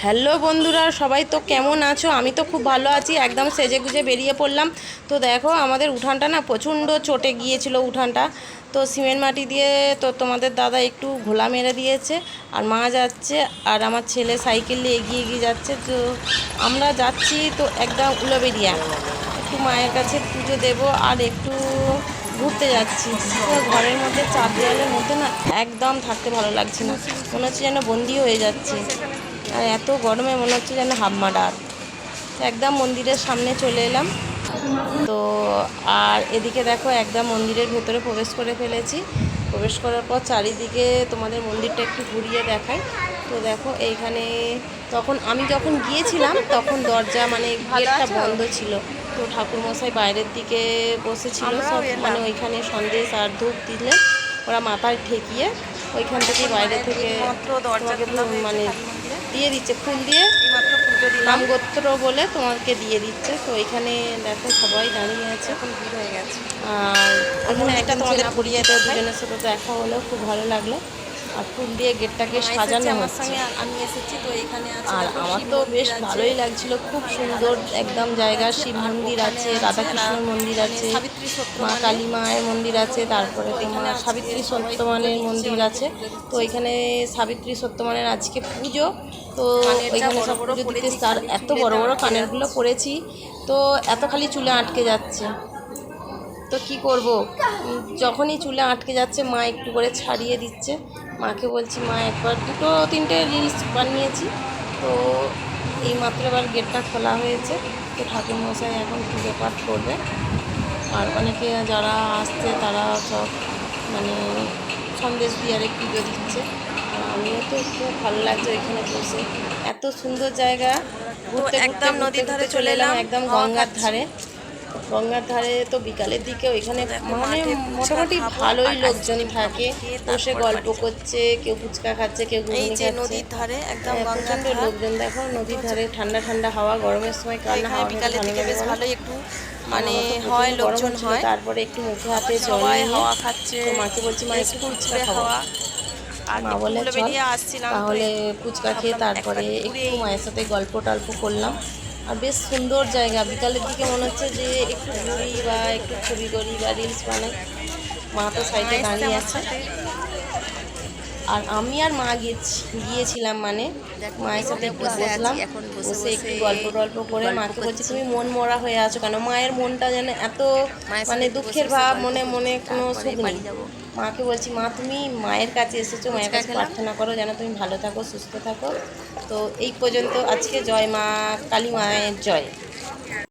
Hello বন্ধুরা, সবাই তো কেমন আছো? আমি তো খুব ভালো আছি। একদম সেজে গুজে বেরিয়ে পড়লাম। তো দেখো আমাদের উঠানটা না প্রচণ্ড চটে গিয়েছিল উঠানটা। তো সিমেন্ট মাটি দিয়ে তো তোমাদের দাদা একটু ঘোলা মেরে দিয়েছে। আর মা যাচ্ছে আর আমার ছেলে সাইকেল নিয়ে এগিয়ে এগিয়ে যাচ্ছে। তো আমরা যাচ্ছি তো একদম উলোবেরিয়া, একটু মায়ের কাছে পুজো দেব আর একটু ঘুরতে যাচ্ছি। তো ঘরের মধ্যে চার দেওয়ালের মধ্যে না একদম থাকতে ভালো লাগছে না, মনে হচ্ছে যেন বন্দি হয়ে যাচ্ছে। আর এত গরমে মনে হচ্ছে যেন হাফ মাডার। তো একদম মন্দিরের সামনে চলে এলাম। তো আর এদিকে দেখো একদম মন্দিরের ভেতরে প্রবেশ করে ফেলেছি। প্রবেশ করার পর চারিদিকে তোমাদের মন্দিরটা একটু ঘুরিয়ে দেখাই। তো দেখো এইখানে তখন আমি যখন গিয়েছিলাম তখন দরজা মানে গেটটা বন্ধ ছিল। তো ঠাকুরমশাই বাইরের দিকে বসেছিল সব, মানে ওইখানে সন্দেশ আর ধূপ দিলে ওরা মাথায় ঠেকিয়ে ওইখান থেকে বাইরে থেকে তোমাকে মানে দিয়ে দিচ্ছে, ফুল দিয়ে নাম গোত্র বলে তোমাকে দিয়ে দিচ্ছে। তো এখানে দেখো সবাই দাঁড়িয়ে আছে, এখন ভিড় হয়ে গেছে। আর ওখানে একটা তোমাদের পরিচিত দুজনের সাথে দেখা হলো, খুব ভালো লাগলো। আর ফুল দিয়ে গেটটাকে সাজানো হচ্ছে। আমি এসেছি তো এখানে আর আমার তো বেশ ভালোই লাগছিল, খুব সুন্দর একদম জায়গা। শিব মন্দির আছে, রাধাকৃষ্ণর মন্দির আছে, মা কালী মায়ের মন্দির আছে, তারপরে তোমার সাবিত্রী সত্যবানের মন্দির আছে। তো এখানে সাবিত্রী সত্যবানের আজকে পুজো। তো ওইখানে সব পুজো দিতে তার এত বড় বড় কানেরগুলো পরেছি, তো এত খালি চুলে আটকে যাচ্ছে। তো কি করব, যখনই চুলে আটকে যাচ্ছে মা একটু করে ছাড়িয়ে দিচ্ছে। মাকে বলছি মা একবার দুটো তিনটে রিলস বানিয়েছি। তো এই মাত্র এবার গেটটা খোলা হয়েছে। তো ঠাকুরমশাই এখন পুজো পাঠ করবে। আর অনেকে যারা আসছে তারা সব মানে সন্দেশ দিয়ে আরেক পুজো দিচ্ছে। আর আমিও তো খুব ভালো লাগছে এখানে বসে, এত সুন্দর জায়গা। ঘুরতে একদম নদীর ধারে চলে এলাম, একদম গঙ্গার ধারে। গঙ্গার ধারে তো বিকালের দিকে ওইখানে মানে মোটামুটি ভালোই লোকজন থাকে, বসে গল্প করছে, কেউ ফুচকা খাচ্ছে, কেউ ঘুগনি খাচ্ছে। নদীর ধারে একদম প্রচণ্ড লোকজন। দেখো নদীর ধারে ঠান্ডা ঠান্ডা হাওয়া, গরমের সময় কান্না হাওয়া বিকালের দিকে বেশ ভালোই একটু মানে হয়, লোকজন হয়। তারপরে একটু মুখে হাতে জল নিয়ে হাওয়া খাচ্ছে। তো মাকে বলছি মা একটু ফুচকা খাওয়া। মা বলে চল, তাহলে ফুচকা খেয়ে তারপরে একটু মায়ের সাথে গল্প টল্প করলাম। আর বেশ সুন্দর জায়গা। বিকালের দিকে মনে হচ্ছে যে একটু ঘুরি বা একটু ছবি করি বা রিলস বানাই। মা তো সাইডে দাঁড়িয়ে আছে। আর আমি আর মা গিয়েছিলাম মানে মায়ের সাথে একটু বসলাম, বসে একটু গল্প টল্প করে মাকে বলছি তুমি মন মরা হয়ে আছো কেন? মায়ের মনটা যেন এত মানে দুঃখের ভাব, মনে মনে কোনো সুখ নেই। মাকে বলছি মা তুমি মায়ের কাছে এসেছো, মায়ের কাছে প্রার্থনা করো যেন তুমি ভালো থাকো, সুস্থ থাকো। তো এই পর্যন্ত আজকে। জয় মা কালী মায়ের জয়।